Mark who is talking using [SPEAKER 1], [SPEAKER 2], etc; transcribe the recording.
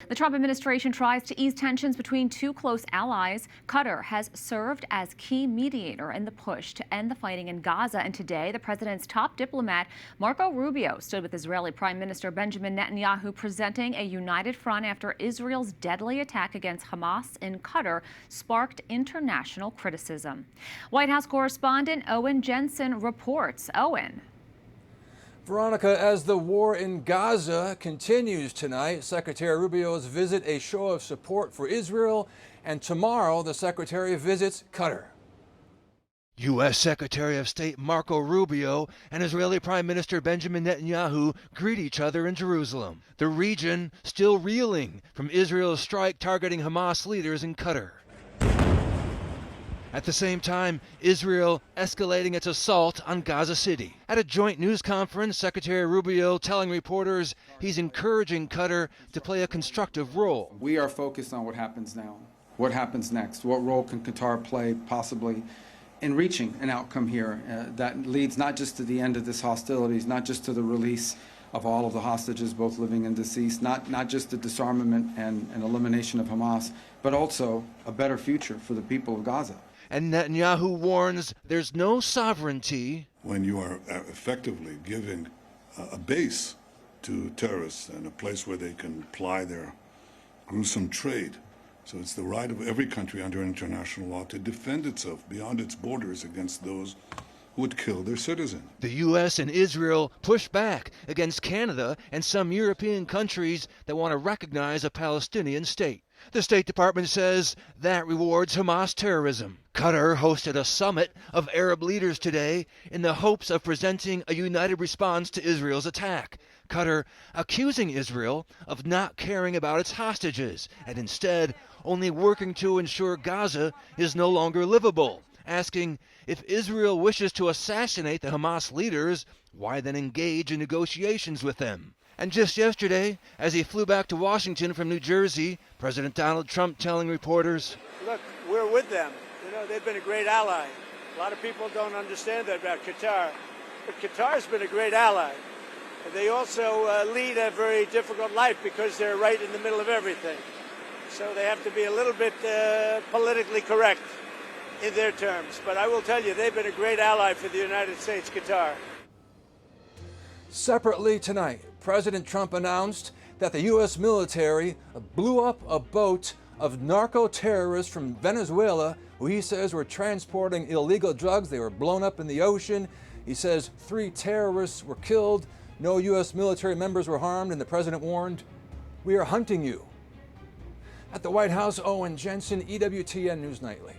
[SPEAKER 1] The Trump administration tries to ease tensions between two close allies. Qatar has served as key mediator in the push to end the fighting in Gaza. And today, the president's top diplomat, Marco Rubio, stood with Israeli Prime Minister Benjamin Netanyahu, presenting a united front after Israel's deadly attack against Hamas in Qatar sparked international criticism. White House correspondent Owen Jensen reports. Owen.
[SPEAKER 2] Veronica, as the war in Gaza continues tonight, Secretary Rubio's visit a show of support for Israel, and tomorrow the Secretary visits Qatar.
[SPEAKER 3] U.S. Secretary of State Marco Rubio and Israeli Prime Minister Benjamin Netanyahu greet each other in Jerusalem. The region still reeling from Israel's strike targeting Hamas leaders in Qatar. At the same time, Israel escalating its assault on Gaza City. At a joint news conference, Secretary Rubio telling reporters he's encouraging Qatar to play a constructive role.
[SPEAKER 4] We are focused on what happens now. What happens next? What role can Qatar play possibly in reaching an outcome here that leads not just to the end of this hostilities, not just to the release of all of the hostages, both living and deceased, not just the disarmament and elimination of Hamas, but also a better future for the people of Gaza.
[SPEAKER 3] And Netanyahu warns there's no sovereignty
[SPEAKER 5] when you are effectively giving a base to terrorists and a place where they can ply their gruesome trade. So it's the right of every country under international law to defend itself beyond its borders against those who would kill their citizens.
[SPEAKER 3] The U.S. and Israel push back against Canada and some European countries that want to recognize a Palestinian state. The State Department says that rewards Hamas terrorism. Qatar hosted a summit of Arab leaders today in the hopes of presenting a united response to Israel's attack. Qatar accusing Israel of not caring about its hostages and instead only working to ensure Gaza is no longer livable, asking if Israel wishes to assassinate the Hamas leaders, why then engage in negotiations with them? And just yesterday, as he flew back to Washington from New Jersey, President Donald Trump telling reporters,
[SPEAKER 6] "Look, we're with them. You know, they've been a great ally. A lot of people don't understand that about Qatar, but Qatar's been a great ally. They also lead a very difficult life because they're right in the middle of everything. So they have to be a little bit politically correct in their terms. But I will tell you, they've been a great ally for the United States, Qatar."
[SPEAKER 2] Separately tonight, President Trump announced that the U.S. military blew up a boat of narco-terrorists from Venezuela who he says were transporting illegal drugs. They were blown up in the ocean. He says 3 terrorists were killed. No U.S. military members were harmed, and the president warned, "We are hunting you." At the White House, Owen Jensen, EWTN News Nightly.